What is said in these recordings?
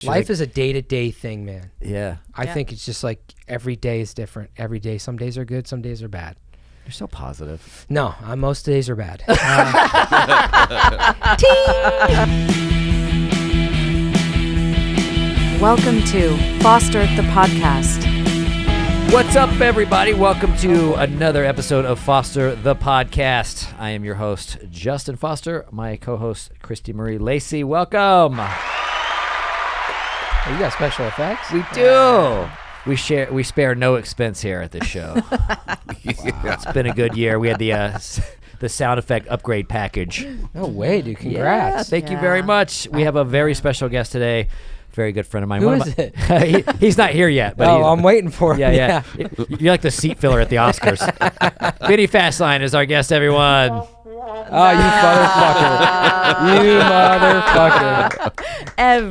Life is a day-to-day thing, man. Yeah. I think it's just like every day is different. Every day, some days are good, some days are bad. You're so positive. No, most days are bad. Welcome to Foster the Podcast. What's up, everybody? Welcome to another episode of Foster the Podcast. I am your host, Justin Foster. My co-host, Kristie Marie Lacey. Welcome. You got special effects? We do. We spare no expense here at this show. Wow. It's been a good year. We had the sound effect upgrade package. No way, dude. Congrats. Yeah, thank you very much. We have a very special guest today. Very good friend of mine. Who is it? He's not here yet. But I'm waiting for him. Yeah. You're like the seat filler at the Oscars. Vinny Fasline is our guest, everyone. Oh, you motherfucker.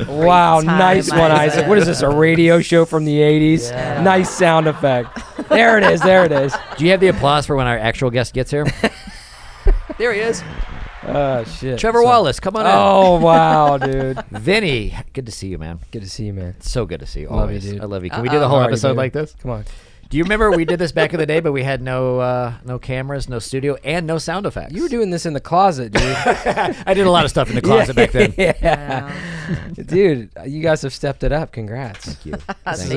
Wow, nice one, Isaac. What is this, a radio show from the 80s? Yeah. Nice sound effect. There it is. Do you have the applause for when our actual guest gets here? There he is. Oh, shit. Trevor Wallace, come on in. Oh, wow, dude. Vinny, good to see you, man. Good to see you, man. So good to see you. Love you, dude. I love you. Can we do the whole episode like this? Come on. Do you remember we did this back in the day, but we had no cameras, no studio, and no sound effects? You were doing this in the closet, dude. I did a lot of stuff in the closet back then. Yeah. Dude, you guys have stepped it up. Congrats. Thank you. This is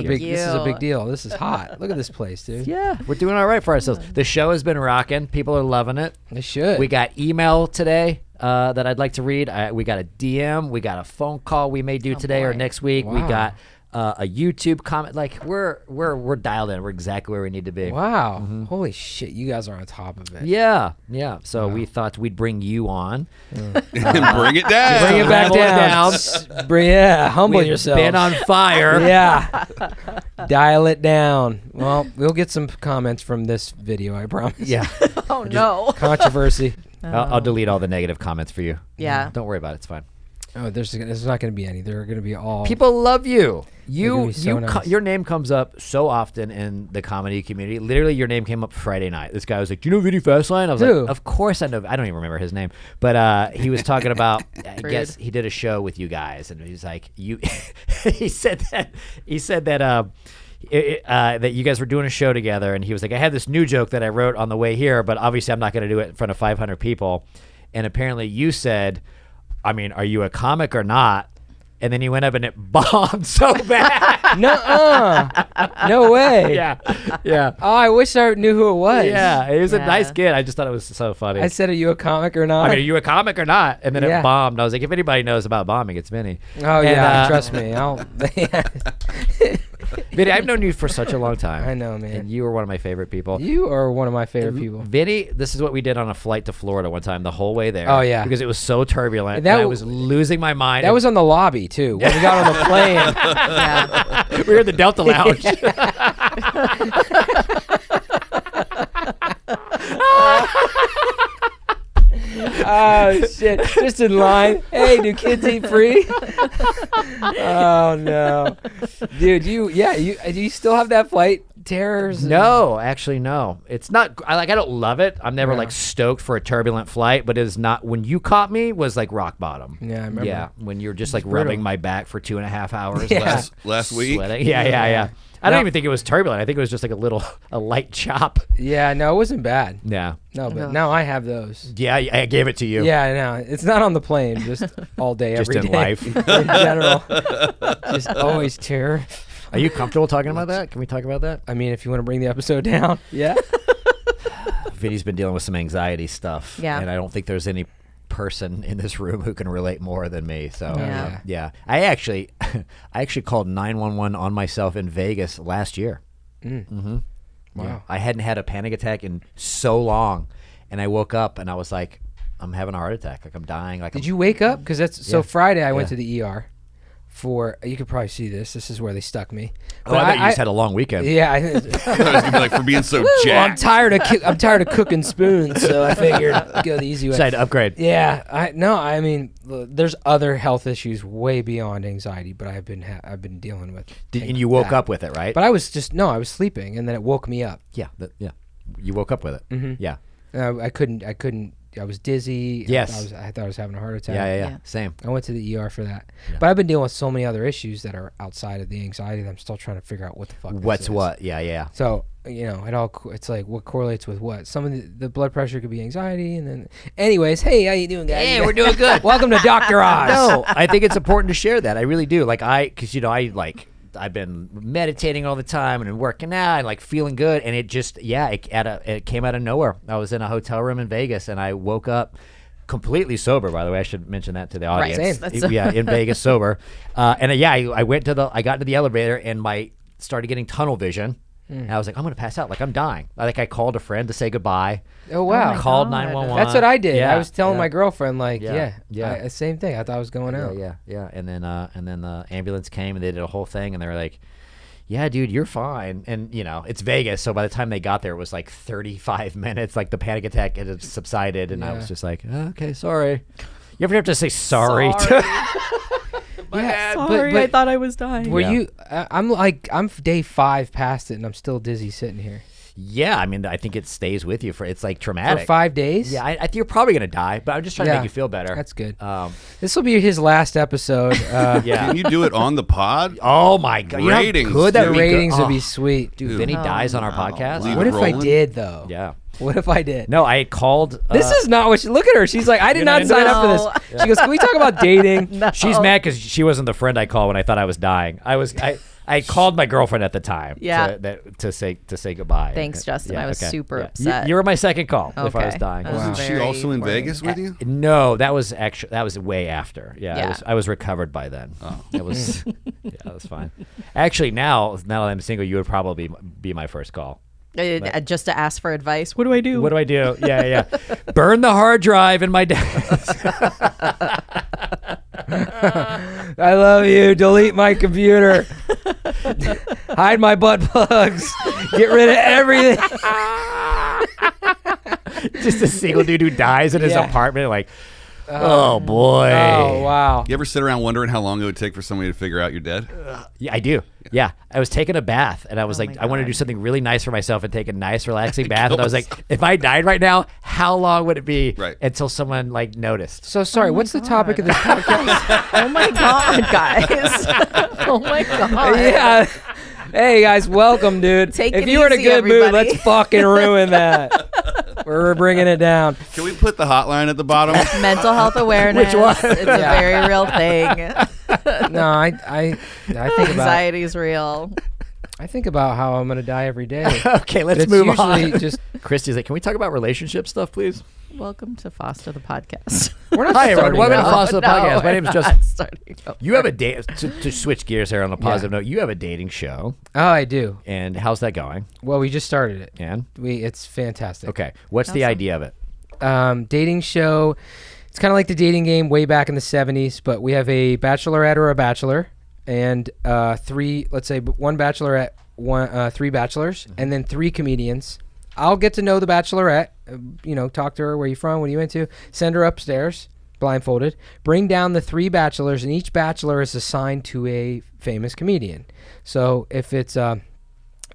a big deal. This is hot. Look at this place, dude. Yeah, we're doing all right for ourselves. The show has been rocking. People are loving it. They should. We got email today that I'd like to read. We got a DM. We got a phone call we may do today or next week. Wow. We got a YouTube comment. Like we're dialed in. We're exactly where we need to be. Wow. Mm-hmm. Holy shit, you guys are on top of it. Yeah. So we thought we'd bring you on. And bring it down. Bring it back down. Humble yourself. Been on fire. Yeah. Dial it down. Well, we'll get some comments from this video, I promise. Yeah. Oh, no. Controversy. I'll delete all the negative comments for you. Yeah. Don't worry about it. It's fine. Oh, there's not going to be any. They're going to be all... People love you. Nice. Your name comes up so often in the comedy community. Literally, your name came up Friday night. This guy was like, "Do you know Vinny Fasline?" I was like, "Of course I know." I don't even remember his name, but he was talking about. I guess he did a show with you guys, and he's like, "You." He said that that you guys were doing a show together, and he was like, "I had this new joke that I wrote on the way here, but obviously I'm not going to do it in front of 500 people." And apparently, you said, "I mean, are you a comic or not?" And then he went up and it bombed so bad. No way. Yeah. Oh, I wish I knew who it was. Yeah, he was a nice kid. I just thought it was so funny. I said, "Are you a comic or not?" I mean, are you a comic or not? And then it bombed. I was like, if anybody knows about bombing, it's Vinny. Oh, yeah, trust me. Vinny, I've known you for such a long time. I know, man. And you were one of my favorite people. You are one of my favorite people. Vinny, this is what we did on a flight to Florida one time, the whole way there. Oh, yeah. Because it was so turbulent. I was losing my mind. That was on the lobby, too. When we got on the plane. We were in the Delta Lounge. Oh, shit. Just in line. Hey, do kids eat free? Oh, no. Dude, do you still have that flight terrors? No, actually, no. It's not, I don't love it. I'm never like stoked for a turbulent flight, but it is not, when you caught me was like rock bottom. Yeah, I remember. Yeah, when you're just like rubbing my back for 2.5 hours. Yeah. Last week? Sweating. Yeah. I don't even think it was turbulent. I think it was just like a light chop. Yeah, no, it wasn't bad. Yeah. No, but now I have those. Yeah, I gave it to you. Yeah, I know. It's not on the plane, just all day, just every in day. life. In general. Just always terror. Are you comfortable talking about that? Can we talk about that? I mean, if you want to bring the episode down, yeah. Vinny's been dealing with some anxiety stuff. Yeah. And I don't think there's any person in this room who can relate more than me. So Yeah. I actually called 911 on myself in Vegas last year. Wow. Yeah. I hadn't had a panic attack in so long, and I woke up and I was like, I'm having a heart attack, like I'm dying. Like, Did you wake up? Because so Friday I went to Yeah. the ER for, you could probably see this. This is where they stuck me. Oh, I thought you just had a long weekend. Yeah. I was gonna be like, for being so Well, jacked. I'm tired of cooking spoons, so I figured go the easy way. Decided to upgrade. Yeah, I mean, there's other health issues way beyond anxiety, but I've been dealing with. And you woke up with it, right? But I was sleeping, and then it woke me up. Yeah. You woke up with it. Mm-hmm. Yeah. I couldn't I was dizzy. Yes. I thought I was having a heart attack. Yeah. Same. I went to the ER for that. Yeah. But I've been dealing with so many other issues that are outside of the anxiety that I'm still trying to figure out what the fuck What's this is. what? Yeah. So, it's like what correlates with what. Some of the blood pressure could be anxiety, and then anyways, hey, how you doing, guys? Hey, we're doing good. Welcome to Dr. Oz. No, I think it's important to share that. I really do. Like because I've been meditating all the time and working out and like feeling good, and it just it came out of nowhere. I was in a hotel room in Vegas, and I woke up completely sober. By the way, I should mention that to the audience. Same. In Vegas sober, I went to I got into the elevator and started getting tunnel vision. And I was like, I'm gonna pass out. Like I'm dying. I called a friend to say goodbye. Oh wow! Called 911. That's what I did. Yeah, I was telling my girlfriend Yeah. same thing. I thought I was going out. Yeah. And then the ambulance came and they did a whole thing and they were like, yeah, dude, you're fine. And it's Vegas, so by the time they got there, it was like 35 minutes. Like the panic attack had subsided, and I was just like, oh, okay, sorry. You ever have to say sorry? Yeah, Sorry, I thought I was dying. Were you? I'm day 5 past it, and I'm still dizzy sitting here. Yeah, I mean, I think it stays with you it's like traumatic. For 5 days? Yeah, I think you're probably gonna die, but I'm just trying to make you feel better. That's good. This This will be his last episode. yeah. Can you do it on the pod? Oh my god. You know how Ratings. good that The would be? ratings Oh, would be sweet. Dude, Vinny dies on our podcast. Leave What it if I rolling? did though? Yeah. What if I did? No, I called. This is not what look at her. She's like, I did not sign up for this. She goes, can we talk about dating? She's mad because she wasn't the friend I called when I thought I was dying. I called my girlfriend at the time. Yeah. To say goodbye. Thanks, Justin. I was super Yeah. upset. You were my second call if I was Okay. dying. That was Wasn't she very also in important. Vegas with you? No, that was way after. Yeah, Yeah. I was recovered by then. Oh. It was that was fine. Actually, now that I'm single, you would probably be my first call. Just to ask for advice. What do I do? What do I do? Yeah. Burn the hard drive in my desk. I love you. Delete my computer. Hide my butt plugs. Get rid of everything. Just a single dude who dies in his Yeah. apartment. Like, oh boy. Oh wow. You ever sit around wondering how long it would take for somebody to figure out you're dead? Yeah, I do. Yeah, I was taking a bath, and I was like, my I want to God. do something really nice for myself and take a nice, relaxing bath. And I was like, if I died right now, how long would it be until someone noticed? So sorry. What's the topic of this podcast? Oh my God, guys. Oh my God. Yeah. Hey guys, welcome, dude. Take if it you were in a easy, good mood, everybody. let's fucking ruin that. We're bringing it down. Can we put the hotline at the bottom? Mental health awareness. Which one? It's a very real thing. No, I think about Anxiety's real. I think about how I'm gonna die every day. Okay, let's It's move usually on. just Christy's like, can we talk about relationship stuff, please? Welcome to Foster the Podcast. we're not Hi, everyone. starting Welcome to out. Foster the Podcast. My name is we're Justin. not starting over. You have a date to switch gears here on a positive note. You have a dating show, Oh, I do. and how's that going? Well, we just started it. And It's fantastic. okay, what's the idea of it? Dating show. It's kind of like the dating game way back in the 70s, but we have a bachelorette or a bachelor, and one bachelorette, three bachelors, and then 3 comedians. I'll get to know the bachelorette, talk to her, where you from, what are you into, send her upstairs, blindfolded, bring down the 3 bachelors, and each bachelor is assigned to a famous comedian. So if it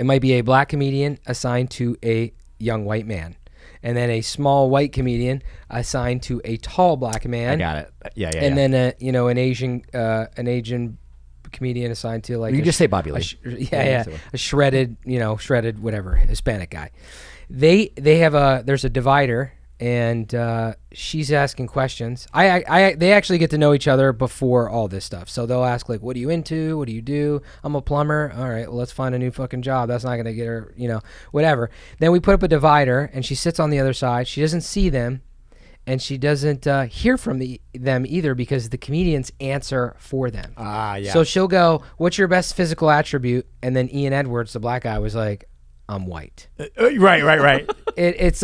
might be a black comedian assigned to a young white man, and then a small white comedian assigned to a tall black man. I got it. Yeah. And then an Asian comedian assigned to You just say Bobby Lee. a shredded whatever Hispanic guy. They have there's a divider, and she's asking questions. They actually get to know each other before all this stuff. So they'll ask like, what are you into? What do you do? I'm a plumber. All right, well, let's find a new fucking job. That's not gonna get her, whatever. Then we put up a divider, and she sits on the other side. She doesn't see them, and she doesn't hear from them either, because the comedians answer for them. Yeah. So she'll go, what's your best physical attribute? And then Ian Edwards, the black guy, was like, I'm white. Right. It's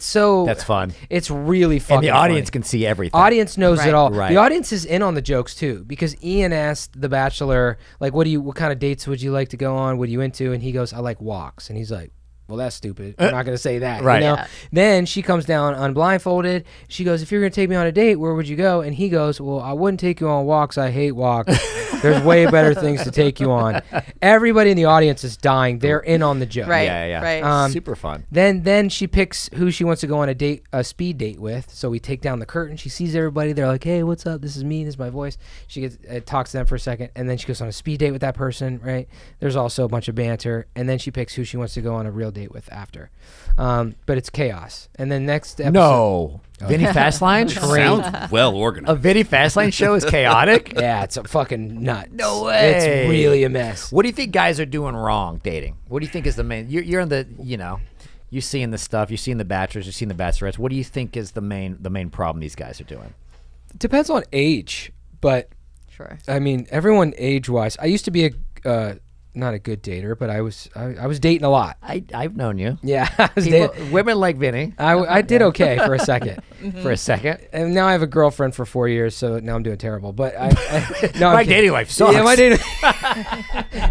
so That's fun. It's really fun. And the audience can see everything. Audience knows Right. it all. Right. The audience is in on the jokes too, because Ian asked the bachelor, like, what kind of dates would you like to go on? What are you into? And he goes, I like walks. And he's like, well, that's stupid. I'm not going to say that. Right. Yeah. Then she comes down unblindfolded. She goes, if you're going to take me on a date, where would you go? And he goes, well, I wouldn't take you on walks. I hate walks. There's way better things to take you on. Everybody in the audience is dying. They're in on the joke. Right. Yeah. Right. Super fun. Then she picks who she wants to go on a speed date with. So we take down the curtain. She sees everybody. They're like, "Hey, what's up? This is me. This is my voice." She talks to them for a second, and then she goes on a speed date with that person. Right? There's also a bunch of banter, and then she picks who she wants to go on a real date with after. But it's chaos. And then next episode, No. Vinny Fasline? Sounds well A organized. Vinny Fasline show is chaotic? yeah, it's a fucking nut. No way. It's really a mess. What do you think guys are doing wrong dating? What do you think is the main? You're in the, you're seeing the stuff. You're seeing the bachelors. You're seeing the bachelorettes. What do you think is the main problem these guys are doing? Depends on age, but Sure. I mean, everyone age-wise. I used to be not a good dater, but I was dating a lot. I've known you. Yeah, I was dating. Women like Vinny I did okay for a second. for a second. And now I have a girlfriend for 4 years, so now I'm doing terrible. But no, My dating life sucks. Yeah, my dating.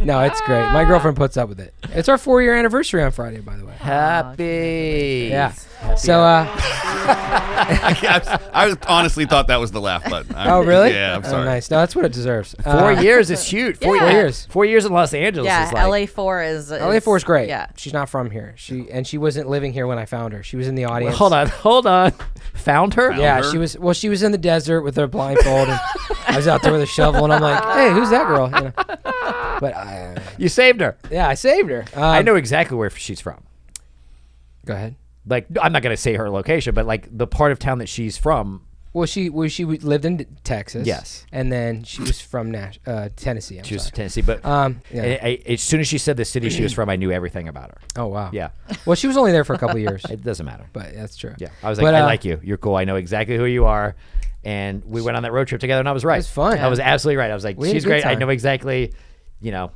No, it's great. My girlfriend puts up with it. It's our 4-year anniversary on Friday, by the way. Happy. Yeah. Happy So, I honestly thought that was the laugh button. oh really? Yeah, I'm Oh, sorry. nice. No, that's what it deserves. 4 years is huge. 4 Yeah. years. 4 years in Los Angeles Yeah, is like. LA4 is LA4 is great. Yeah. She's not from here. She wasn't living here when I found her. She was in the audience. Hold on. Found her? Found Yeah, her? she was in the desert with her blindfold, and I was out there with a shovel, and I'm like, "Hey, who's that girl?" You know? But You saved her. yeah, I saved her. I know exactly where she's from. Go ahead. Like, I'm not going to say her location, but like the part of town that she's from. Well, she lived in Texas. Yes. And then she was from Tennessee. She was from sorry. Tennessee, but Yeah. as soon as she said the city she was from, I knew everything about her. Oh wow. Yeah, Well, she was only there for a couple of years, it doesn't matter. but that's true. Yeah, I was like, But, I like you. You're cool. I know exactly who you are. And we went on that road trip together, and I was right. was fun. I was absolutely right. I was like, We had a she's good great. I time. know exactly.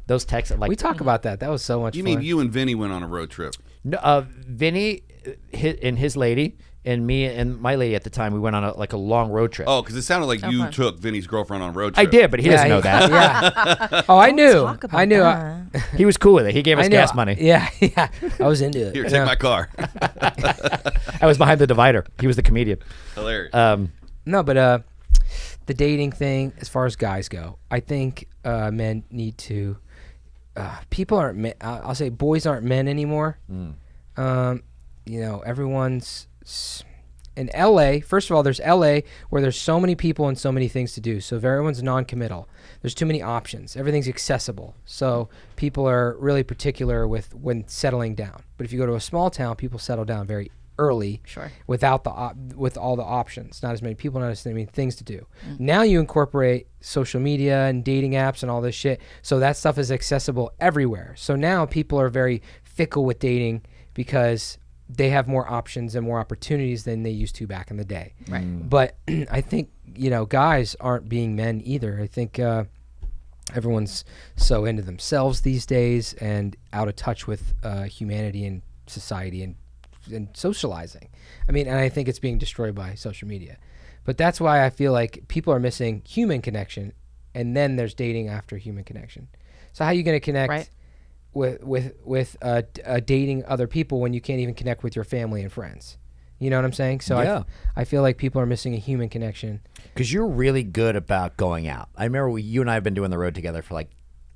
Those texts. Like We talk about that. That was so much You fun. mean you and Vinny went on a road trip? No, Vinny and his lady, and me and my lady at the time, we went on a long road trip. Oh, because it sounded like you fun. took Vinny's girlfriend on a road I trip. did, but he doesn't know that. Yeah. Oh, I knew. Talk about I knew. that. He was cool with it. He gave us I knew. gas money. Yeah. Yeah. I was into it. Here, you take know? my car. I was behind the divider. He was the comedian. Hilarious. No, but the dating thing, as far as guys go, I think men need to. People aren't men. I'll say boys aren't men anymore. Everyone's in LA. First of all, there's LA where there's so many people and so many things to do. So if everyone's non-committal, there's too many options. Everything's accessible. So people are really particular with when settling down. But if you go to a small town, people settle down very early. Sure. Without with all the options, not as many people, not as many things to do. Now you incorporate social media and dating apps and all this shit, so that stuff is accessible everywhere. So now people are very fickle with dating because they have more options and more opportunities than they used to back in the day. Right. But I think guys aren't being men either. I think everyone's so into themselves these days and out of touch with humanity and society and socializing. I mean, and I think it's being destroyed by social media. But that's why I feel like people are missing human connection, and then there's dating after human connection. So how are you going to connect Right. with dating other people when you can't even connect with your family and friends? You know what I'm saying? So Yeah. I feel like people are missing a human connection. Because you're really good about going out. I remember you and I have been doing the road together for like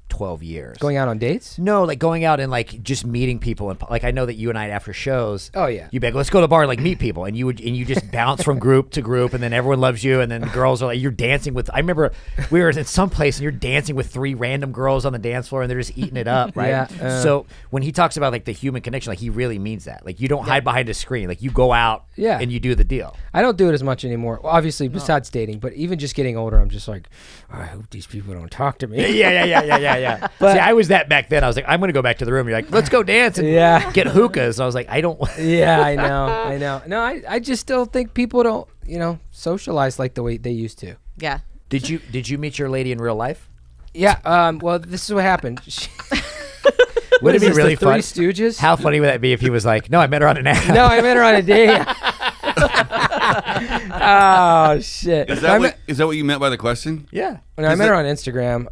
12 years. Going out on dates? No, like going out and like just meeting people, and like I know that you and I after shows. Oh, yeah. You'd be like, let's go to the bar and like meet people, and you just bounce from group to group, and then everyone loves you, and then the girls are like, you're dancing with. I remember we were in some place and you're dancing with 3 random girls on the dance floor, and they're just eating it up, right? Yeah, so when he talks about like the human connection, like he really means that. Like you don't hide behind a screen, like you go out, Yeah. and you do the deal. I don't do it as much anymore. Well, obviously, besides dating, but even just getting older, I'm just like, I hope these people don't talk to me. Yeah. But- See, I was that back then. I was like, I'm gonna go back to the room. You're like, let's go dance and Yeah. get hookahs. I was like, I don't. Yeah, I know. No, I just still think people don't, socialize like the way they used to. Yeah. Did you meet your lady in real life? Yeah. Well, this is what happened. Would it be really the Three fun? Stooges? How funny would that be if he was like, no, I met her on an app. No, I met her on a date. Oh shit! Is that what you meant by the question? Yeah. I met her on Instagram.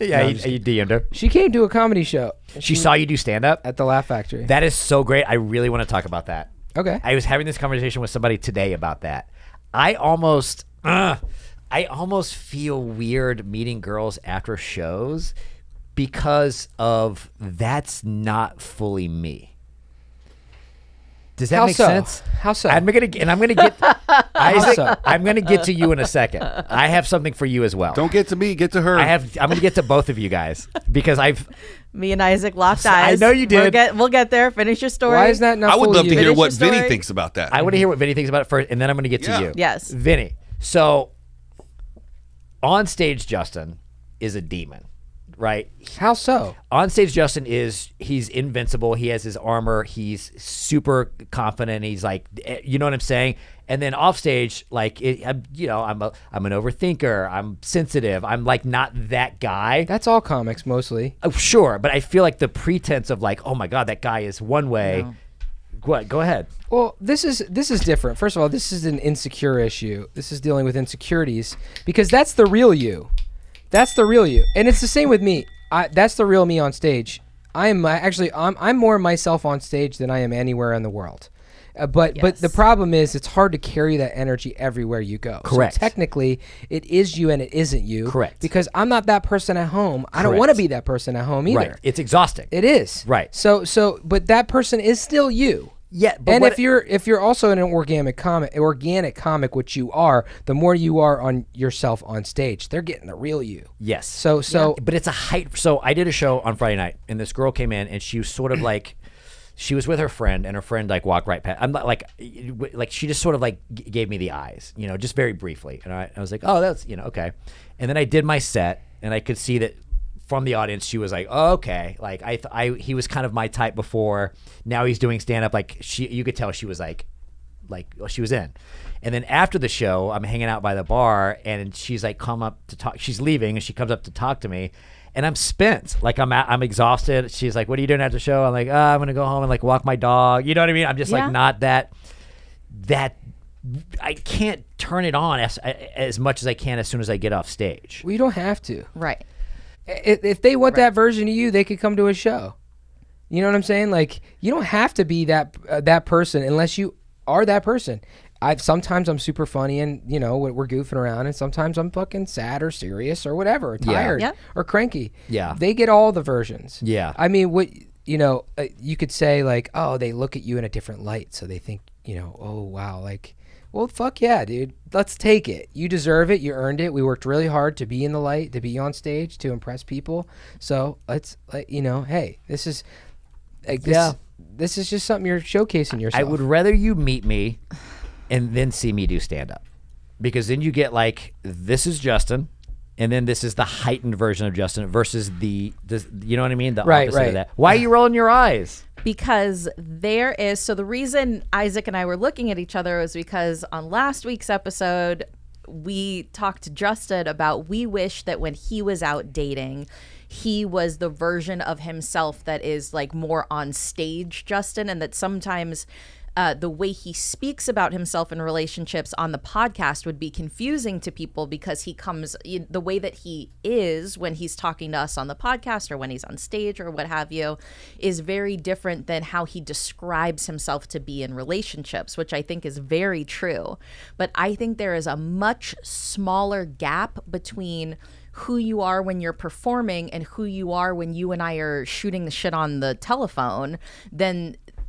Yeah, no, you DM'd her. she came to a comedy show She saw you do stand up. at the Laugh Factory. That is so great. I really want to talk about that. Okay. I was having this conversation with somebody today about that. I almost I almost feel weird meeting girls after shows because of that's not fully me. Does that make sense? How so? I'm gonna get Isaac. so? I'm gonna get to you in a second. I have something for you as well. Don't get to me. Get to her. I'm gonna get to both of you guys because Me and Isaac locked eyes. I know you did. We'll get there. Finish your story. Why is that not I would fully love to you? hear Finish what your Vinny story. thinks about that. I want to hear what Vinny thinks about it first, and then I'm gonna get to you. Yes. Vinny. So on stage, Justin is a demon, right? How so? On stage, Justin he's invincible. He has his armor. He's super confident. He's like, you know what I'm saying? And then off stage, like, I'm an overthinker. I'm sensitive. I'm like not that guy. That's all comics mostly. Oh, sure, but I feel like the pretense of like, oh my God, that guy is one way. No. What? Go ahead. Well, this is different. First of all, this is an insecure issue. This is dealing with insecurities because that's the real you. That's the real you, and it's the same with me. That's the real me on stage. I'm more myself on stage than I am anywhere in the world. But the problem is it's hard to carry that energy everywhere you go. Correct. So technically, it is you and it isn't you. Correct. Because I'm not that person at home. I don't Correct. want to be that person at home either. Right. It's exhausting. It is. Right. So, but that person is still you. Yeah. But And if you're also an organic comic, which you are, the more you are on yourself on stage, they're getting the real you. yes. So But it's a height. So I did a show on Friday night, and this girl came in, and she was sort of like, she was with her friend, and her friend like walked right past. I'm not like she just sort of like gave me the eyes, just very briefly, and I was like, oh, that's okay. And then I did my set, and I could see that from the audience, she was like, oh, okay, like he was kind of my type before. Now he's doing stand up. Like you could tell she was like she was in. And then after the show, I'm hanging out by the bar, and she's like, come up to talk. She's leaving, and she comes up to talk to me. And I'm spent, like I'm exhausted. She's like, "What are you doing after the show?" I'm like, "I'm gonna go home and like walk my dog." You know what I mean? I'm just like not that. I can't turn it on as much as I can as soon as I get off stage. well, you don't have to. Right. If they want that version of you, they could come to a show. You know what I'm saying? Like you don't have to be that person unless you are that person. Sometimes I'm super funny and we're goofing around, and sometimes I'm fucking sad or serious or whatever, tired or cranky. Yeah. They get all the versions. Yeah. I mean, you could say like, oh, they look at you in a different light, so they think, oh wow, like, well, fuck yeah, dude, let's take it. You deserve it. You earned it. We worked really hard to be in the light, to be on stage, to impress people. So let's, hey, this is like this. This is just something you're showcasing yourself. I would rather you meet me and then see me do stand-up, because then you get like, this is Justin, and then this is the heightened version of Justin versus the you know what I mean, the opposite of that. Why are you rolling your eyes? Because the reason Isaac and I were looking at each other was because on last week's episode, we talked to Justin about we wish that when he was out dating, he was the version of himself that is like more on stage Justin, and that sometimes the way he speaks about himself in relationships on the podcast would be confusing to people, because the way that he is when he's talking to us on the podcast or when he's on stage or what have you is very different than how he describes himself to be in relationships, which I think is very true. But I think there is a much smaller gap between who you are when you're performing and who you are when you and I are shooting the shit on the telephone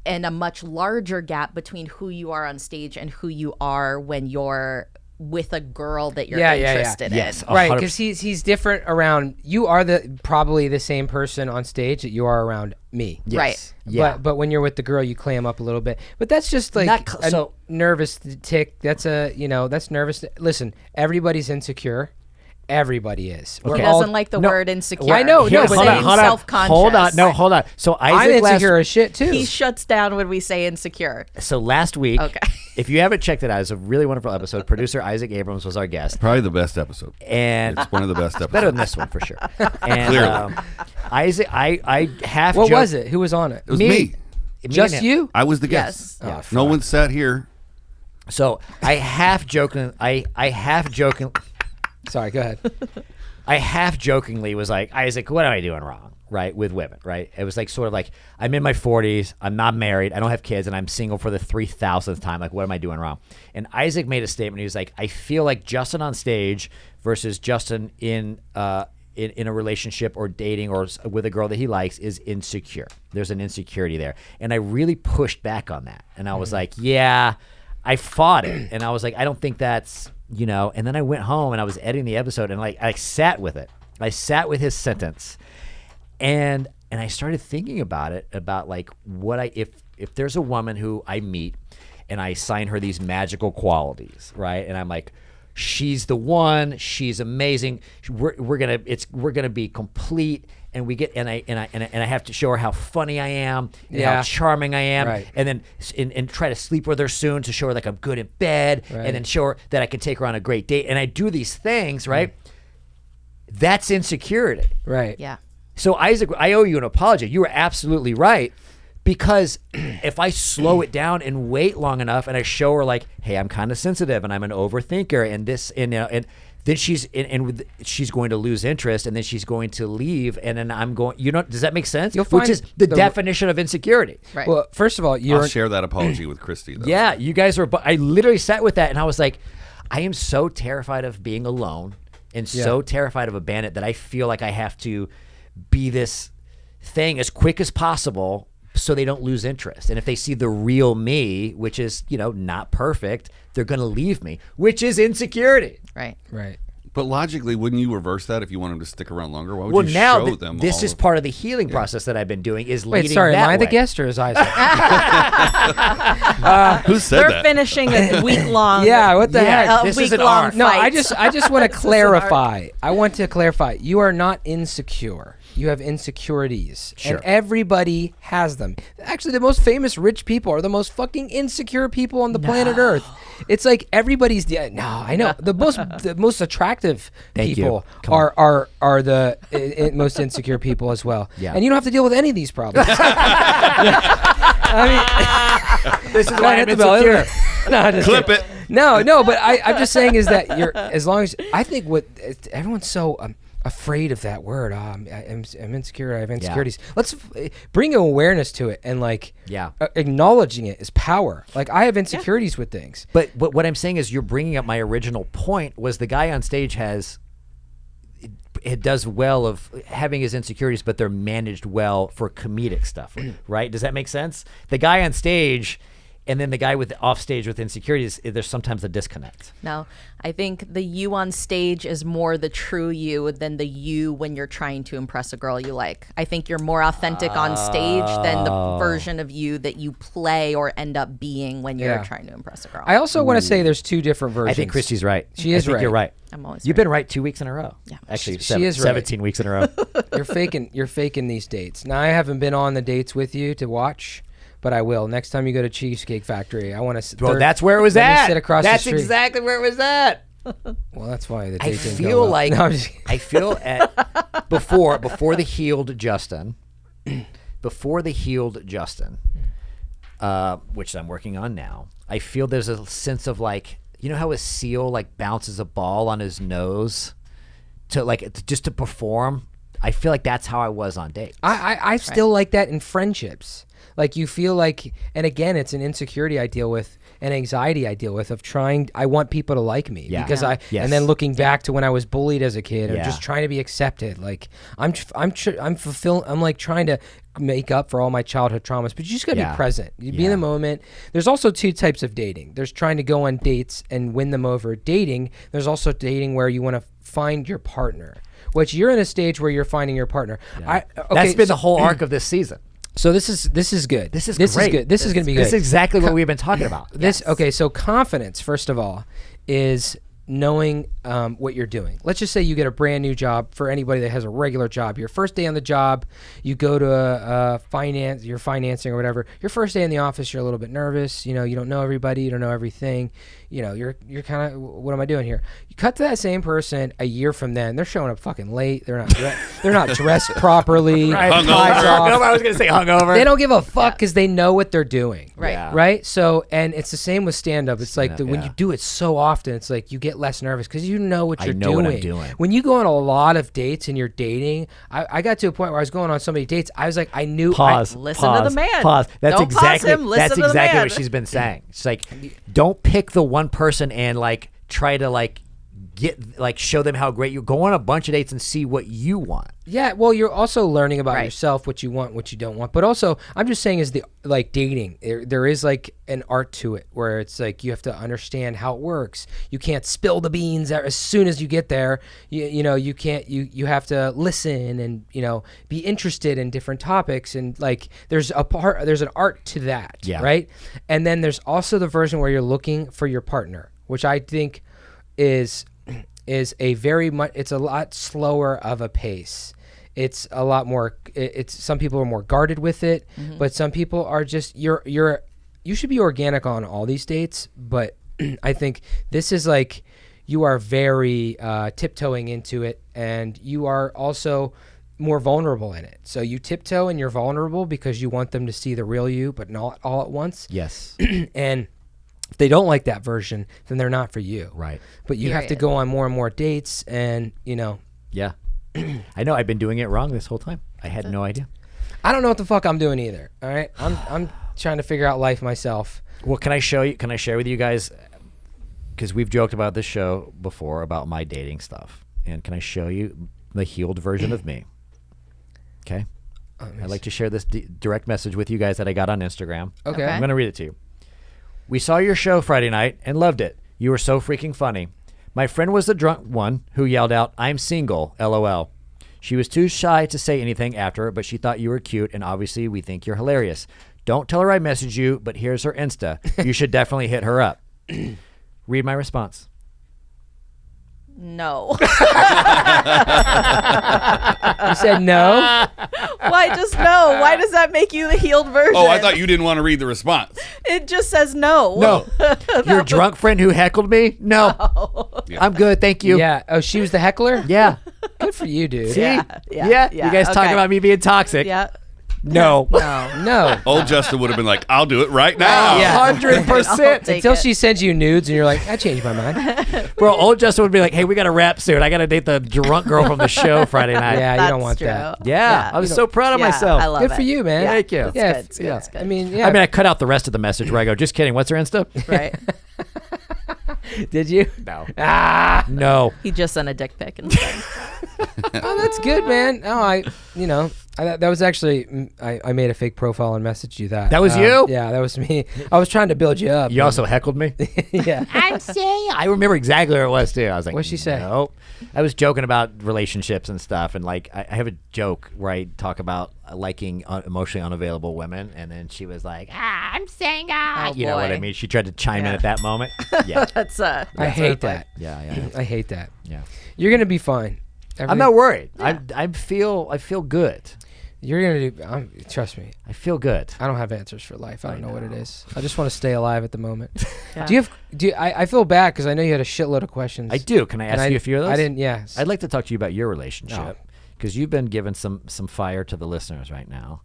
and a much larger gap between who you are on stage and who you are when you're with a girl that you're interested in. Yes, right, because he's different around. You are probably the same person on stage that you are around me. Yes. Right. Yeah. But when you're with the girl, you clam up a little bit. But that's just like nervous tick. That's that's nervous. Listen, everybody's insecure. Everybody is. He doesn't like the word insecure. I know. He's but saying self-conscious. Hold on. So I'm Isaac insecure as shit too. He shuts down when we say insecure. So last week, Okay. if you haven't checked it out, it's a really wonderful episode. Producer Isaac Abrams was our guest. Probably the best episode. And It's one of the best episodes. better than this one for sure. And Clearly. Isaac, I half What joked- was it? Who was on it? It was me. Just and him. you? I was the guest. Yes. No one sat here. So I half joking. Sorry, go ahead. I half jokingly was like, Isaac, what am I doing wrong? Right, with women, right? It was like sort of like, I'm in my 40s, I'm not married, I don't have kids, and I'm single for the 3,000th time. Like, what am I doing wrong? And Isaac made a statement. He was like, I feel like Justin on stage versus Justin in a relationship or dating or with a girl that he likes is insecure. There's an insecurity there. And I really pushed back on that. And I was like, yeah, I fought it. And I was like, I don't think that's, and then I went home and I was editing the episode and like I sat with it. I sat with his sentence. And I started thinking about it, about like what if there's a woman who I meet and I assign her these magical qualities, right? And I'm like, she's the one, she's amazing. We're gonna be complete, and I have to show her how funny I am and how charming I am, right. and then and try to sleep with her soon to show her like I'm good in bed, right. and then show her that I can take her on a great date. And I do these things, right? That's insecurity, Right. Yeah. So Isaac, I owe you an apology. You were absolutely right, because if I slow it down and wait long enough, and I show her like, hey, I'm kind of sensitive and I'm an overthinker, and this, and then she's going to lose interest, and then she's going to leave, and then I'm going. Does that make sense? You'll find Which is the definition of insecurity. Right. Well, first of all, I'll share that apology with Kristie, though. Yeah, you guys were. I literally sat with that, and I was like, I am so terrified of being alone, and so terrified of abandonment that I feel like I have to be this thing as quick as possible so they don't lose interest. And if they see the real me, which is, not perfect, they're going to leave me, which is insecurity. Right. Right. But logically, wouldn't you reverse that if you want them to stick around longer? Why would you now show them this all is part of the healing process that I've been doing, is Wait, leading sorry, that am I the way. guest or is Isaac? Who said They're that? finishing a week-long. Yeah, what the heck? This is an week-long art. No, fight. I just want to clarify. I want to clarify. You are not insecure. You have insecurities. Sure. And everybody has them. Actually, the most famous rich people are the most fucking insecure people on the planet Earth. It's like everybody's I know. The most attractive Thank you. people Come on. are the most insecure people as well. Yeah. And you don't have to deal with any of these problems. This is why I'm hit the bell. insecure. No, just Clip kidding. it. No, but I'm just saying is that as long as I think everyone's so afraid of that word. I'm insecure. I have insecurities. Let's bring awareness to it, and acknowledging it is power. Like, I have insecurities with things. But what I'm saying is, you're bringing up my original point, was the guy on stage it does well of having his insecurities, but they're managed well for comedic stuff, right? Does that make sense? The guy on stage and then the guy off stage with insecurities, there's sometimes a disconnect. No, I think the you on stage is more the true you than the you when you're trying to impress a girl you like. I think you're more authentic on stage than the version of you that you play or end up being when you're trying to impress a girl. I also want to say there's two different versions. I think Kristie's right. She is I think right. You're right. I'm always You've been right 2 weeks in a row. Yeah. Actually, She is right. 17 weeks in a row. You're faking these dates. Now, I haven't been on the dates with you to watch, but I will. Next time you go to Cheesecake Factory, I want to. Well, that's where it was let me at. sit across That's the street. exactly where it was at. Well, that's why the I date didn't feel go well. like No, I'm just kidding. I feel at before the healed Justin, which I'm working on now. I feel there's a sense of like, you know how a seal like bounces a ball on his nose just to perform. I feel like that's how I was on dates. I still like that in friendships. Like, you feel like, and again, it's an insecurity I deal with, an anxiety I deal with of trying. I want people to like me because and then looking back to when I was bullied as a kid, or just trying to be accepted. Like, I'm like trying to make up for all my childhood traumas, but you just gotta be present. You be in the moment. There's also two types of dating. There's trying to go on dates and win them over. Dating. There's also dating where you want to find your partner, which you're in a stage where you're finding your partner. That's been the whole arc of this season. So this is good. This is great. This is good. This is going to be good. This is exactly what we've been talking about. Okay, so confidence, first of all, is knowing what you're doing. Let's just say you get a brand new job. For anybody that has a regular job, your first day on the job, you go to you're financing or whatever. Your first day in the office, you're a little bit nervous. You don't know everybody. You don't know everything. You're kind of, what am I doing here? You cut to that same person a year from then. They're showing up fucking late. They're not dressed properly. Right. Ties off. No, I was gonna say hungover. They don't give a fuck because they know what they're doing. Right. Yeah. Right. So, and it's the same with stand up. It's like when you do it so often, it's like you get less nervous because you know what you're know doing. what I'm doing. When you go on a lot of dates and you're dating, I got to a point where I was going on so many dates, I was like, I knew. Listen to the man. Pause. That's Don't exactly, pause him. Listen that's to the exactly man. what she's been saying. It's like, don't pick the one person and like try to like show them how great you. Go on a bunch of dates and see what you want. Yeah, well, you're also learning about yourself, what you want, what you don't want. But also, I'm just saying, is the like dating, there is like an art to it where it's like you have to understand how it works. You can't spill the beans as soon as you get there. You know, you can't. You have to listen and be interested in different topics, and like there's an art to that, right? And then there's also the version where you're looking for your partner, which I think is a very much, it's a lot slower of a pace. It's a lot more, it's some people are more guarded with it, but some people are just, you should be organic on all these dates, but I think this is like, you are very tiptoeing into it, and you are also more vulnerable in it. So you tiptoe and you're vulnerable because you want them to see the real you, but not all at once. Yes. And if they don't like that version, then they're not for you. Right. But you have to go on more and more dates, and Yeah. I know. I've been doing it wrong this whole time. I had no idea. I don't know what the fuck I'm doing either. All right. I'm trying to figure out life myself. Well, can I share with you guys, because we've joked about this show before about my dating stuff, and can I show you the healed version of me? Okay. I'd like to share this direct message with you guys that I got on Instagram. Okay. I'm going to read it to you. We saw your show Friday night and loved it. You were so freaking funny. My friend was the drunk one who yelled out, "I'm single, LOL." She was too shy to say anything after, but she thought you were cute, and obviously we think you're hilarious. Don't tell her I messaged you, but here's her Insta. You should definitely hit her up. Read my response. No. You said no? Why just no? Why does that make you the healed version? Oh, I thought you didn't want to read the response. It just says no. No. Your drunk friend who heckled me? No. Yeah. I'm good, thank you. Yeah. Oh, she was the heckler? Yeah. Good for you, dude. See? Yeah. You guys talking about me being toxic? Yeah. No. No. Old Justin would have been like, I'll do it right now. Yeah. 100%. Until she sends you nudes and you're like, I changed my mind. Bro, old Justin would be like, hey, we got to wrap soon. I got to date the drunk girl from the show Friday night. Yeah, you That's don't want true. that. Yeah, I was so proud of myself. I love Good it. for you, man. Thank you. It's Yeah, good. It's good. yeah. It's good. I mean, yeah. I mean, I cut out the rest of the message where I go, just kidding. What's her Insta? Right. Did you? No. Ah. No. He just sent a dick pic instead. Oh, that's good, man. Oh, that was actually, I made a fake profile and messaged you that. That was you? Yeah, that was me. I was trying to build you up. You also heckled me? Yeah. I'm saying. I remember exactly where it was, too. I was like, What'd she say? No. I was joking about relationships and stuff. And, like, I have a joke where I talk about liking emotionally unavailable women. And then she was like, I'm single. Oh, you know what I boy. mean? She tried to chime in Yeah. at that moment. Yeah. That's I hate that. Yeah. I hate that. Yeah. You're going to be fine. I'm not worried. I feel good. You're going to do, trust me. I feel good. I don't have answers for life. I don't know what it is. I just want to stay alive at the moment. Yeah. I feel bad because I know you had a shitload of questions. I do. Can I ask you a few of those? I didn't, yes. I'd like to talk to you about your relationship because you've been giving some fire to the listeners right now.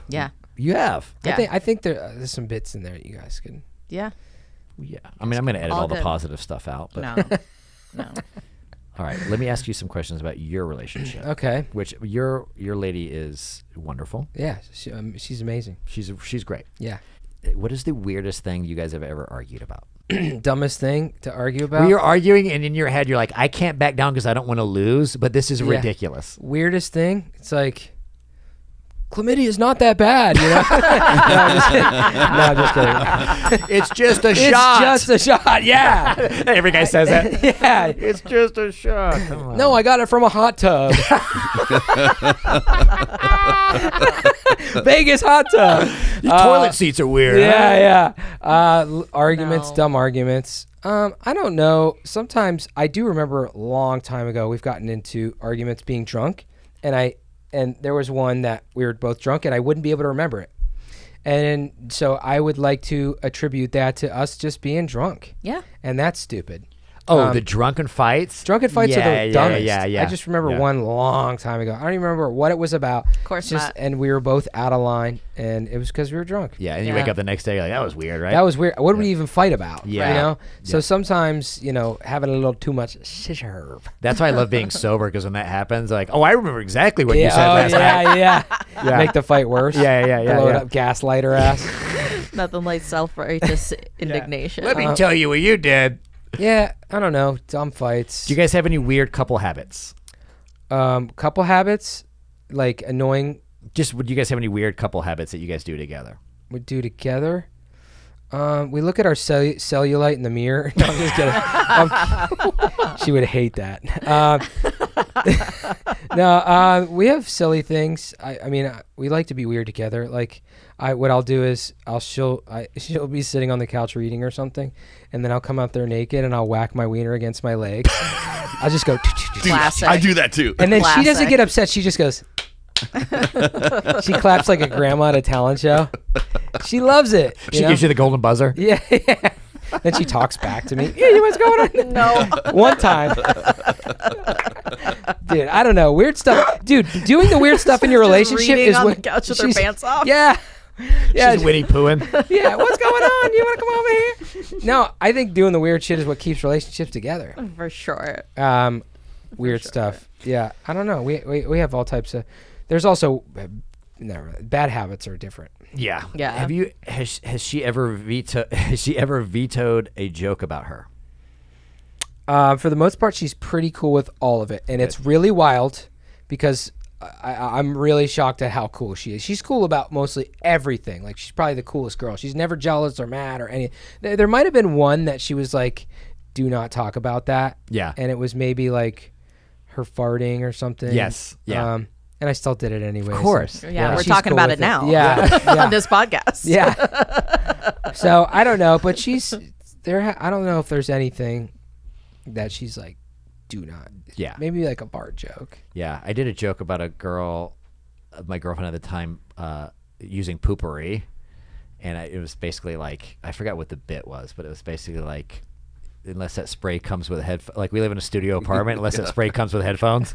Yeah. You have. Yeah. I think there's some bits in there you guys can. Yeah. Yeah. I mean, I'm going to edit All all the good. positive stuff out. But No. all right, let me ask you some questions about your relationship. Okay. Which your lady is wonderful. Yeah, she's amazing. She's great. Yeah. What is the weirdest thing you guys have ever argued about? Dumbest thing to argue about? Where you're arguing and in your head you're like, I can't back down because I don't want to lose, but this is ridiculous. Weirdest thing? It's like, chlamydia is not that bad, you know? No, I'm just kidding. It's just a shot. It's just a shot, yeah. Every guy says that. Yeah. It's just a shot. Come on. No, I got it from a hot tub. Vegas hot tub. Your toilet seats are weird. Yeah. Arguments, No. dumb arguments. I don't know. Sometimes I do remember a long time ago we've gotten into arguments being drunk, and there was one that we were both drunk and I wouldn't be able to remember it. And so I would like to attribute that to us just being drunk. Yeah. And that's stupid. Oh, the drunken fights? Drunken fights are the dumbest. Yeah. I just remember one long time ago. I don't even remember what it was about. Of course not. And we were both out of line, and it was because we were drunk. Yeah, and you wake up the next day, you're like, that was weird, right? That was weird. What did we even fight about? Yeah. You know? So sometimes, having a little too much scissor. That's why I love being sober, because when that happens, like, I remember exactly what you said last night. Yeah. Make the fight worse. Yeah. Blow it up, gaslight her ass. Nothing like self-righteous indignation. Let me tell you what you did. Yeah, I don't know. Dumb fights. Do you guys have any weird couple habits? Couple habits? Like annoying. Would you guys have any weird couple habits that you guys do together? We do together? We look at our cellulite in the mirror. No, I'm just kidding. She would hate that. No, we have silly things. I mean, we like to be weird together. Like, what I'll do is she'll be sitting on the couch reading or something, and then I'll come out there naked and I'll whack my wiener against my legs. I'll just go. Dude, I do that too. And then she doesn't Classic. get upset. She just goes. She claps like a grandma at a talent show. She loves it. She gives you the golden buzzer? Yeah. Then she talks back to me. Yeah, what's going on? No. One time. Dude, I don't know. Weird stuff. Dude, doing the weird stuff in your relationship reading is on what the couch with her she's- pants off. Yeah. Yeah. She's Winnie Poohing. Yeah, what's going on? You want to come over here? No, I think doing the weird shit is what keeps relationships together. For sure. Weird stuff. Yeah, I don't know. We have all types of. There's also bad habits are different. Yeah. Yeah. Has she ever vetoed a joke about her? For the most part, she's pretty cool with all of it, and it's really wild because I'm really shocked at how cool she is. She's cool about mostly everything. Like, she's probably the coolest girl. She's never jealous or mad or any. There might have been one that she was like, "Do not talk about that." Yeah. And it was maybe like her farting or something. Yes. Yeah. And I still did it anyway. Of course. Yeah, we're she's talking cool about with it now. Yeah. On this podcast. Yeah. So I don't know, but she's there. I don't know if there's anything that she's like, do not. Yeah. Maybe like a bar joke. Yeah. I did a joke about a girl, my girlfriend at the time, using poopery. And it was basically like, I forgot what the bit was, but it was basically like, unless that spray comes with like we live in a studio apartment, unless that spray comes with headphones.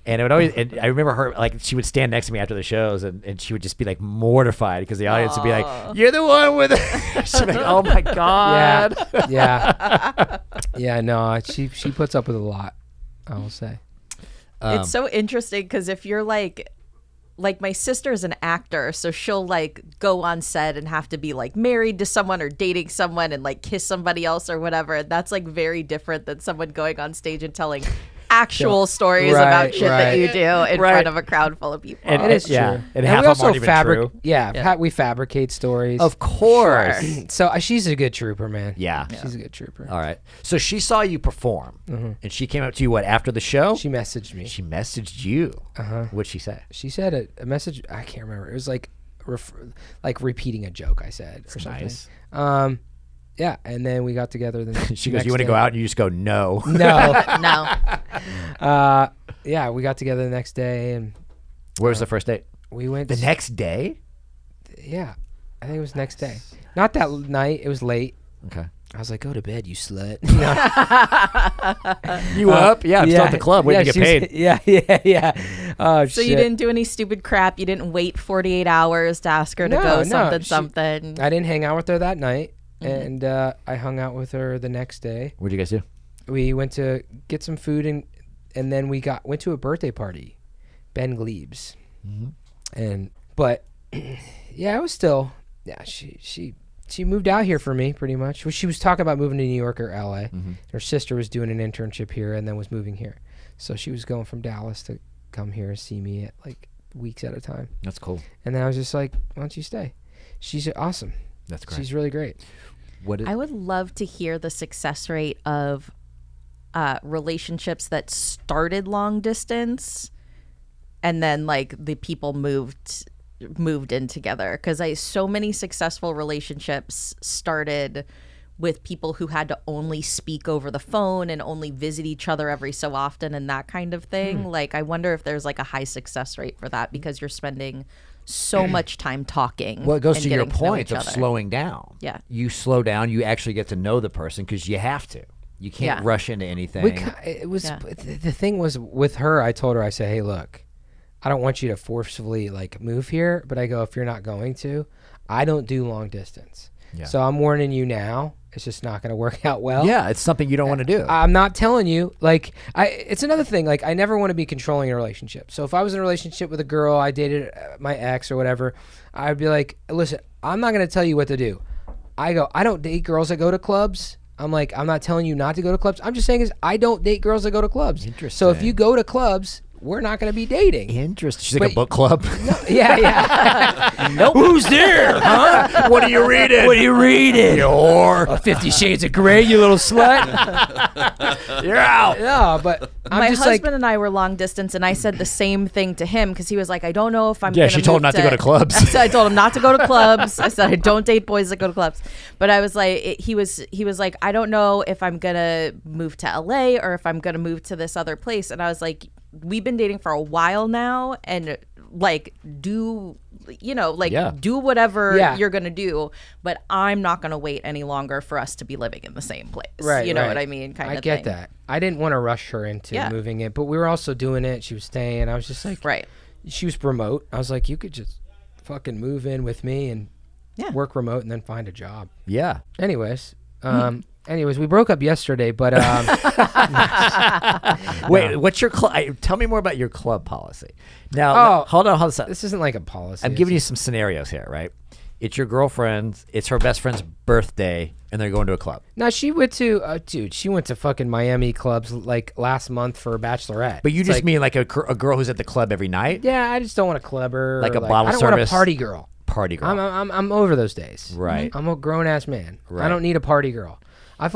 And it would always, and I remember her, like, she would stand next to me after the shows and she would just be like mortified because the audience would be like, you're the one with it. She'd be like, oh my God. Yeah, no, she puts up with a lot, I will say. It's so interesting because if you're like my sister's an actor, so she'll like go on set and have to be like married to someone or dating someone and like kiss somebody else or whatever. And that's like very different than someone going on stage and telling actual stories about shit that you do in front of a crowd full of people. It is true. And half of them aren't even true. Yeah, we fabricate stories. Of course. Sure. So she's a good trooper, man. Yeah. She's a good trooper. All right. So she saw you perform and she came up to you, after the show? She messaged me. She messaged you. What'd she say? She said a message. I can't remember. It was like repeating a joke I said or something. Nice. Yeah, and then we got together. She goes, you want to go out? And you just go, no. No. No. Yeah, we got together the next day, and Where was the first date? we went. The next day? Yeah, I think it was next day. Not that night. It was late. Okay. I was like, go to bed, you slut. You up? Yeah, I'm still at the club waiting to get paid. Yeah. Oh, So you didn't do any stupid crap. You didn't wait 48 hours to ask her to go something. I didn't hang out with her that night, and I hung out with her the next day. What'd you guys do? We went to get some food, and then we went to a birthday party, Ben Gleb's, but yeah, it was still she moved out here for me pretty much. She was talking about moving to New York or LA. Her sister was doing an internship here and then was moving here, so she was going from Dallas to come here and see me at like weeks at a time. That's cool. And then I was just like, why don't you stay? She's awesome. That's great. She's really great. I would love to hear the success rate of relationships that started long distance and then like the people moved in together, because so many successful relationships started with people who had to only speak over the phone and only visit each other every so often and that kind of thing. Like, I wonder if there's like a high success rate for that because you're spending so much time talking. Well, it goes and to your getting to know point each of other. slowing down. Yeah. You slow down, you actually get to know the person because you have to. You can't rush into anything. The thing was with her, I told her, I said, hey, look, I don't want you to forcefully like move here, but I go, if you're not going to, I don't do long distance. Yeah. So I'm warning you now. It's just not going to work out well. Yeah, it's something you don't want to do. I'm not telling you. Like, it's another thing. Like, I never want to be controlling a relationship. So if I was in a relationship with a girl, I dated my ex or whatever, I'd be like, listen, I'm not going to tell you what to do. I don't date girls that go to clubs. I'm like, I'm not telling you not to go to clubs. I'm just saying is I don't date girls that go to clubs. Interesting. So if you go to clubs, we're not going to be dating. Interesting. She's like a book club. No, yeah. Nope. Who's there? Huh? What are you reading? What are you reading? You whore. 50 Shades of Grey, you little slut. You're out. No, but my husband and I were long distance, and I said the same thing to him because he was like, I don't know if I'm Yeah, she told him not to go to clubs. I told him not to go to clubs. I said, I don't date boys that go to clubs. But I was like, he was like, I don't know if I'm going to move to LA or if I'm going to move to this other place. And I was like, we've been dating for a while now, and like do whatever you're gonna do, but I'm not gonna wait any longer for us to be living in the same place. Right, you know what I mean? Kind of. I get that. I didn't want to rush her into moving it, but we were also doing it. She was staying. I was just like, she was remote. I was like, you could just fucking move in with me and work remote and then find a job. Yeah. Anyways, we broke up yesterday, but wait, what's your tell me more about your club policy. Now, hold on. This isn't like a policy. I'm giving you some scenarios here, right? It's your girlfriend, it's her best friend's birthday, and they're going to a club. Now, she went to, she went to fucking Miami clubs like last month for a bachelorette. But you just mean like a girl who's at the club every night? Yeah, I just don't want a clubber. Like a bottle service? I don't want a party girl. Party girl. I'm over those days. Right. I'm a grown-ass man. Right. I don't need a party girl. I'm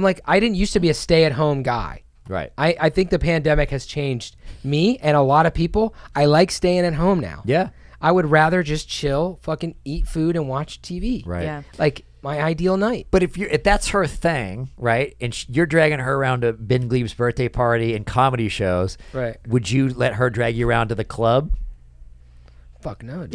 like, I didn't used to be a stay-at-home guy. Right. I think the pandemic has changed me and a lot of people. I like staying at home now. Yeah. I would rather just chill, fucking eat food and watch TV. Right. Yeah. Like my ideal night. But if that's her thing, right, and you're dragging her around to Ben Gleib's birthday party and comedy shows, right? Would you let her drag you around to the club? Fuck no.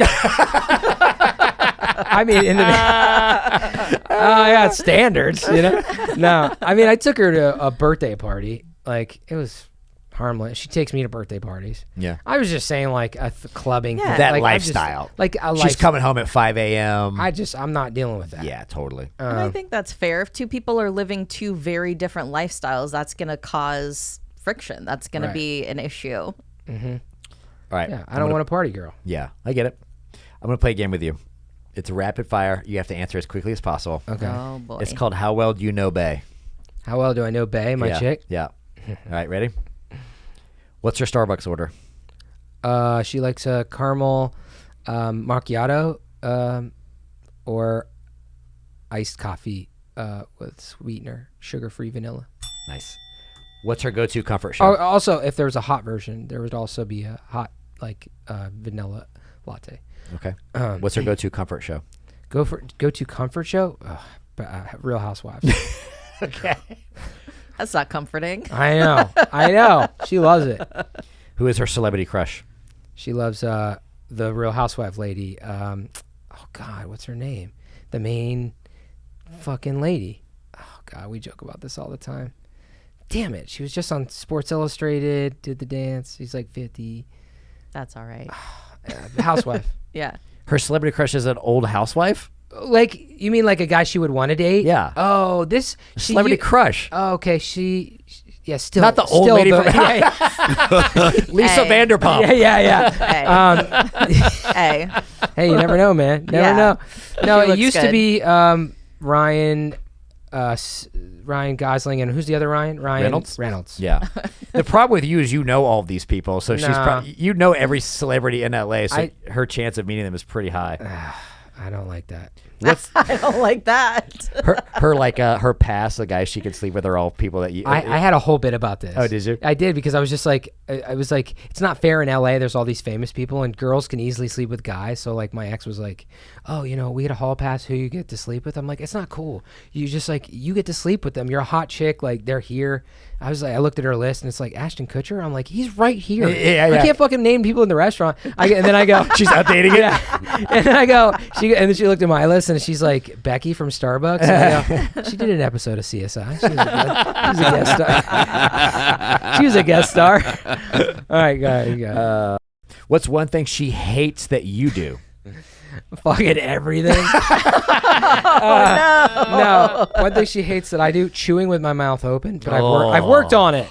I mean, I got standards, you know? No, I mean, I took her to a birthday party. Like, it was harmless. She takes me to birthday parties. Yeah. I was just saying, like, a clubbing. Yeah. That like, lifestyle. She's coming home at 5 a.m. I'm not dealing with that. Yeah, totally. And I think that's fair. If two people are living two very different lifestyles, that's going to cause friction. That's going to be an issue. Mm-hmm. All right. Yeah, I don't want a party girl. Yeah, I get it. I'm going to play a game with you. It's rapid fire. You have to answer as quickly as possible. Okay. Oh, boy. It's called How Well Do You Know Bae? How well do I know Bae, my chick? Yeah. All right, ready? What's your Starbucks order? She likes a caramel macchiato or iced coffee with sweetener, sugar-free vanilla. Nice. What's her go-to comfort show? Also, if there was a hot version, there would also be a hot vanilla latte. Okay. What's her go-to comfort show? Go-to comfort show? Real Housewives. Okay. That's not comforting. I know. She loves it. Who is her celebrity crush? She loves the Real Housewife lady. Oh God, what's her name? The main fucking lady. Oh God, we joke about this all the time. Damn it, she was just on Sports Illustrated, did the dance. She's like 50. That's all right. Housewife. Yeah. Her celebrity crush is an old housewife? Like, you mean like a guy she would want to date? Yeah. Oh, celebrity crush. Oh, okay, still. Not the old lady from Lisa Vanderpump. Yeah. Hey. Hey, you never know, man. Never know. No, it used to be Ryan Gosling, and who's the other Ryan? Reynolds. Yeah. The problem with you is you know all of these people, so she's you know every celebrity in LA, so her chance of meeting them is pretty high. I don't like that. I don't like that. her past, the guys she could sleep with are all people that you. I had a whole bit about this. Oh, did you? I did, because I was just like, I was like, it's not fair in LA. There's all these famous people, and girls can easily sleep with guys. So like, my ex was like, oh, we get a hall pass. Who you get to sleep with? I'm like, it's not cool. You just like, you get to sleep with them. You're a hot chick. Like, they're here. I was like, I looked at her list and it's like Ashton Kutcher. I'm like, he's right here. Yeah. I can't fucking name people in the restaurant. And then I go, She's updating it. yeah. And then I go, and then she looked at my list and she's like, Becky from Starbucks. And I go, she did an episode of CSI. She was a guest star. She was a guest star. All right, go ahead. You go. What's one thing she hates that you do? Fucking everything. No. One thing she hates that I do, chewing with my mouth open. But I've worked on it.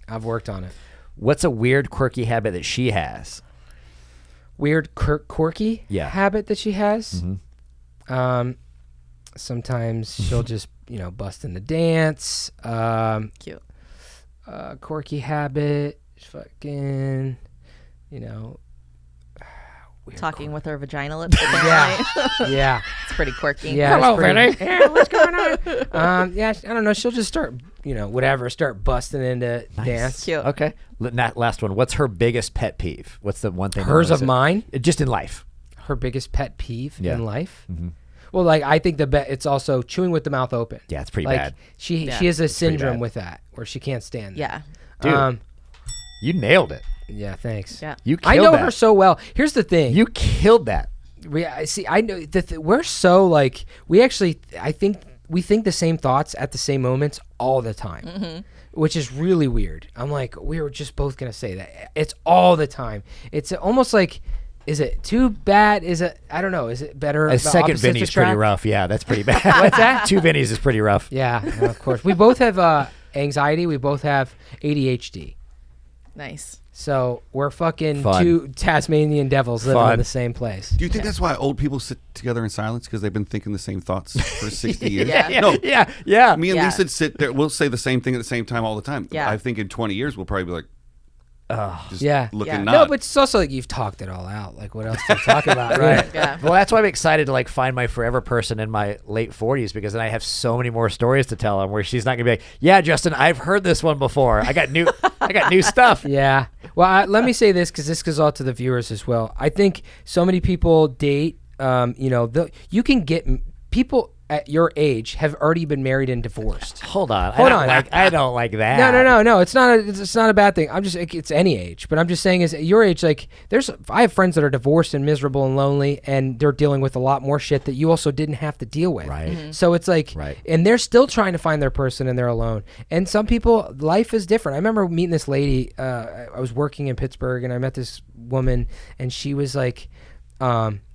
I've worked on it. What's a weird, quirky habit that she has? Weird, quirky habit that she has. Mm-hmm. Sometimes she'll just, bust in the dance. Cute. Quirky habit. Fucking, Talking with her vagina lips. Yeah. It's pretty quirky. Yeah. Hello, Vinny. Yeah, what's going on? I don't know. She'll just start, start busting into dance. Cute. Okay. Last one. What's her biggest pet peeve? What's the one thing? Hers of mine? Just in life. Her biggest pet peeve in life? Mm-hmm. Well, I think it's also chewing with the mouth open. Yeah, it's pretty bad. She has a syndrome with that where she can't stand that. Yeah. Dude, you nailed it. Yeah, thanks. Yeah. You killed I know that. her so well. Here's the thing. You killed that. I know we're so I think we think the same thoughts at the same moments all the time, which is really weird. I'm like, we were just both going to say that. It's all the time. It's almost like, is it too bad? Is it, I don't know. Is it better? A second Vinny's pretty rough. Yeah, that's pretty bad. What's that? 2 Vinny's is pretty rough. Yeah, of course. We both have anxiety. We both have ADHD. Nice. So we're fucking Fun. 2 Tasmanian devils living Fun. in the same place. Do you think that's why old people sit together in silence because they've been thinking the same thoughts for 60 years? Yeah. No. Yeah. Me and Yeah. Lisa sit there. We'll say the same thing at the same time all the time. Yeah. I think in 20 years we'll probably be like, just Yeah. looking Yeah. not. No, but it's also like you've talked it all out. Like, what else do you talk about? Right. Yeah. Well, that's why I'm excited to find my forever person in my late 40s because then I have so many more stories to tell him where she's not gonna be like, yeah, Justin, I've heard this one before. I got new stuff. Yeah. Well, let me say this because this goes out to the viewers as well. I think so many people date. You can get people at your age have already been married and divorced. Hold on. Hold on. I don't like that. No. It's not a bad thing. I'm just, it's any age, but I'm just saying is at your age, I have friends that are divorced and miserable and lonely and they're dealing with a lot more shit that you also didn't have to deal with. Right. Mm-hmm. So it's like, and they're still trying to find their person and they're alone. And some people, life is different. I remember meeting this lady, I was working in Pittsburgh and I met this woman and she was like,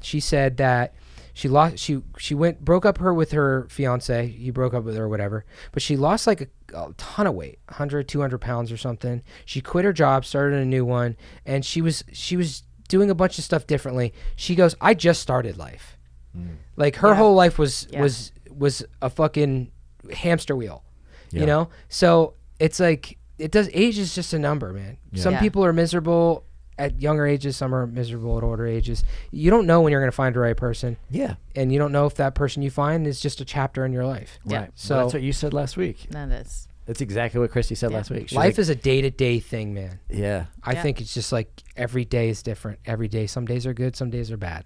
she said that she broke up with her fiance. He broke up with her or whatever, but she lost like a ton of weight, 100, 200 pounds or something. She quit her job, started a new one, and she was doing a bunch of stuff differently. She goes, I just started life. Like her whole life was a fucking hamster wheel, So it's like, age is just a number, man. Some people are miserable at younger ages, some are miserable at older ages. You don't know when you're going to find the right person. Yeah. And you don't know if that person you find is just a chapter in your life. Yeah. Right. So Well, that's what you said last week. That is. That's exactly what Kristie said last week. She's life like, is a day-to-day thing, man. Yeah. I think it's just like every day is different. Every day, some days are good, some days are bad.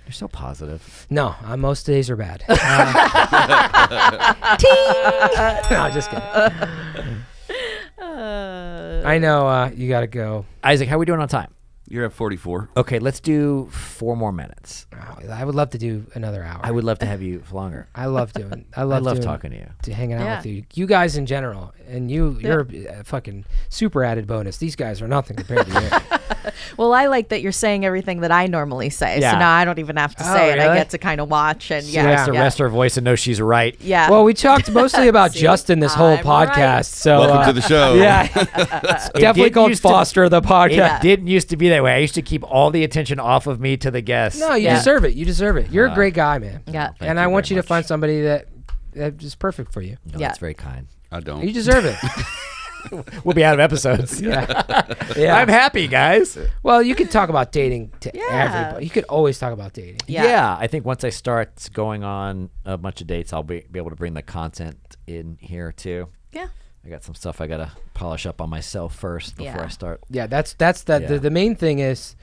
You're so positive. No, most days are bad. No, just kidding. I know you got to go. Isaac, how are we doing on time? You're at 44. Okay, let's do 4 more minutes. Oh, I would love to do another hour. I would love to have you for longer. I love talking to you. Hanging out with you. You guys in general. And you're a fucking super added bonus. These guys are nothing compared to you. Well, I like that you're saying everything that I normally say. Yeah. So now I don't even have to say it. really? I get to kind of watch and She likes to yeah. rest her voice and know she's right. Yeah. Well, we talked mostly about See, Justin this whole I'm podcast. right. So Welcome to the show. Yeah. It's definitely didn't called used to- Foster the podcast. It didn't used to be that way. I used to keep all the attention off of me to the guests. No, you deserve it. You deserve it. You're a great guy, man. Yeah. Thank And you I want very you to much. find somebody that is perfect for you. No, Yeah. that's very kind. I don't. You deserve it. We'll be out of episodes. Yeah. I'm happy, guys. Well, you could talk about dating to Yeah. everybody. You could always talk about dating. Yeah. I think once I start going on a bunch of dates, I'll be able to bring the content in here too. Yeah. I got some stuff I gotta polish up on myself first before I start. Yeah, that's the main thing is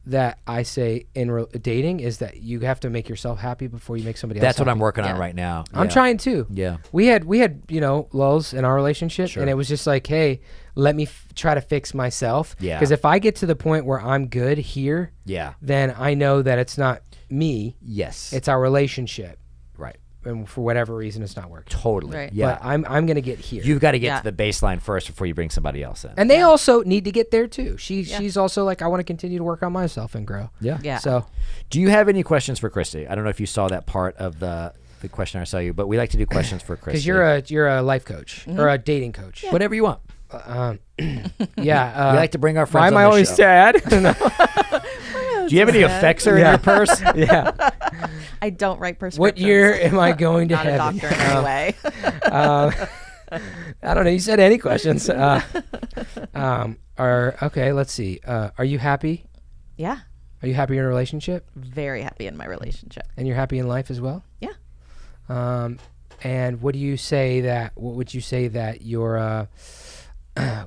that I say in dating is that you have to make yourself happy before you make somebody else That's what happy. I'm working on right now. I'm trying too. Yeah. We had lulls in our relationship, Sure. and it was just like, hey, let me try to fix myself. Yeah. Because if I get to the point where I'm good here, then I know that it's not me. Yes. It's our relationship. Right. And for whatever reason, it's not working. Totally. Right. Yeah. But I'm gonna get here. You've got to get to the baseline first before you bring somebody else in. And they also need to get there too. She's also like, I want to continue to work on myself and grow. Yeah. Yeah. So, Do you have any questions for Kristie? I don't know if you saw that part of the questionnaire I saw you, but we like to do questions for Kristie. because you're a life coach or a dating coach. Whatever you want. Yeah. We like to bring our Why friends am on I the always show. sad? No. Do you have any effects in your purse? Yeah. I don't write prescriptions. What year am I going to Not a heaven? doctor in any way. I don't know. You said any questions? Okay. Let's see. Are you happy? Yeah. Are you happy in a relationship? Very happy in my relationship. And you're happy in life as well? Yeah. And what would you say that your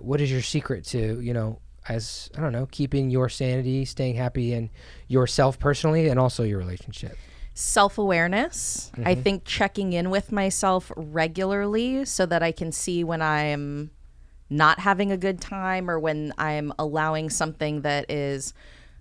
what is your secret to, as, I don't know, keeping your sanity, staying happy in yourself personally and also your relationship? Self-awareness. I think checking in with myself regularly so that I can see when I'm not having a good time or when I'm allowing something that is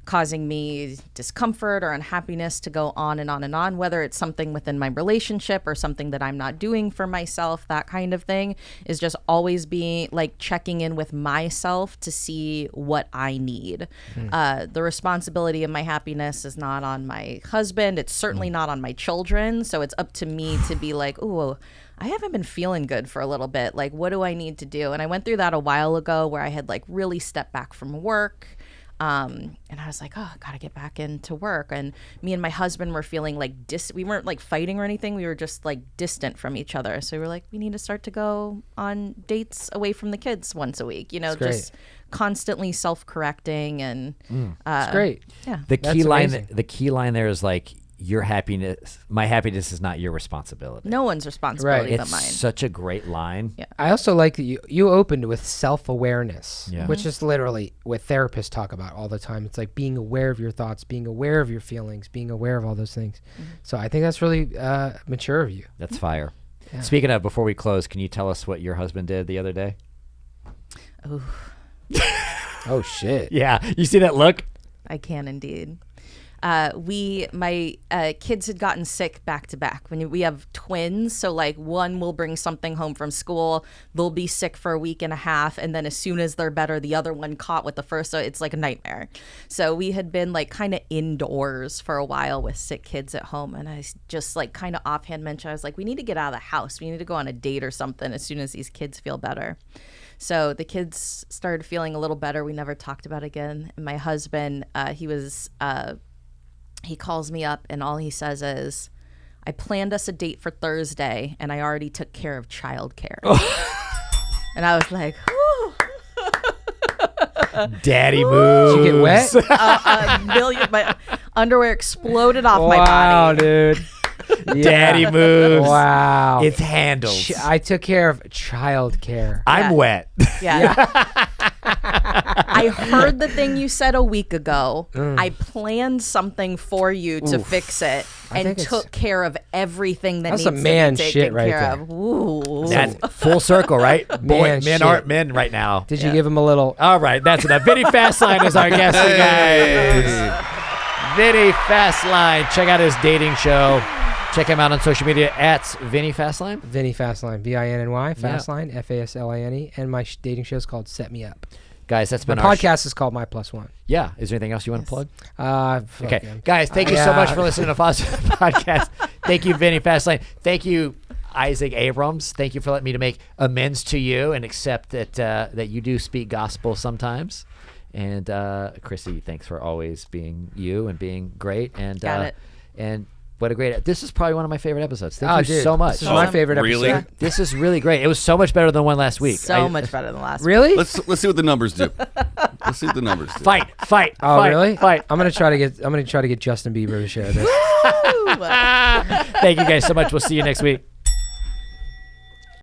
causing me discomfort or unhappiness to go on and on and on, whether it's something within my relationship or something that I'm not doing for myself, that kind of thing, is just always being like checking in with myself to see what I need. The responsibility of my happiness is not on my husband. It's certainly not on my children. So it's up to me to be like, oh, I haven't been feeling good for a little bit. Like, what do I need to do? And I went through that a while ago where I had like really stepped back from work. And I was like, oh, I gotta get back into work. And me and my husband were feeling like we weren't like fighting or anything. We were just like distant from each other. So we were like, we need to start to go on dates away from the kids once a week, just constantly self-correcting. And It's great. yeah. The key amazing. line there is like, my happiness is not your responsibility. No one's responsibility but It's mine. such a great line. Yeah. I also like that you opened with self-awareness, Yeah. which is literally what therapists talk about all the time. It's like being aware of your thoughts, being aware of your feelings, being aware of all those things. So I think that's really mature of you. That's fire. Yeah. Speaking of, before we close, can you tell us what your husband did the other day? Oh, shit. Yeah. You see that look? I can indeed. My kids had gotten sick back to back. When we have twins, so like one will bring something home from school, they'll be sick for a week and a half, and then as soon as they're better, the other one caught with the first, so it's like a nightmare. So we had been like kind of indoors for a while with sick kids at home, and I just like kind of offhand mentioned, I was like, we need to get out of the house. We need to go on a date or something as soon as these kids feel better. So the kids started feeling a little better. We never talked about it again. And my husband, he calls me up and all he says is, I planned us a date for Thursday and I already took care of childcare. And I was like, whew. Daddy moves. Did you get wet? A million, my underwear exploded off my Wow, body. dude. Yeah. Daddy moves. Wow. It's handled. I took care of child care. I'm wet. Yeah. I heard the thing you said a week ago. I planned something for you to fix it and think it's- took care of everything that That's needs some man to be shit taken right care there. of. Ooh. That's full circle, right? Boy, Man men shit. aren't men right now. Did you give him a little? All right, that's enough. Vinny Fasline is our guest, you guys. Vinny Fasline. Check out his dating show. Check him out on social media at Vinny Fasline. Vinny Fasline, Vinny, Fasline, Fasline, and my dating show is called Set Me Up. Guys, that's My been our podcast is called My Plus One. Yeah. Is there anything else you want to plug? Okay. Okay. Guys, thank you so much for listening to Foster Podcast. Thank you, Vinny Fasline. Thank you, Isaac Abrams. Thank you for letting me to make amends to you and accept that you do speak gospel sometimes. And Kristie, thanks for always being you and being great. And Got it. And what a great. This is probably one of my favorite episodes. Thank you so much. This is my favorite really? episode. This is really great. It was so much better than the one last week. So much better than last week. Really? Let's see what the numbers do. Let's see what the numbers do. Fight. Oh, fight, really? Fight. I'm gonna try to get Justin Bieber to share this. Thank you guys so much. We'll see you next week.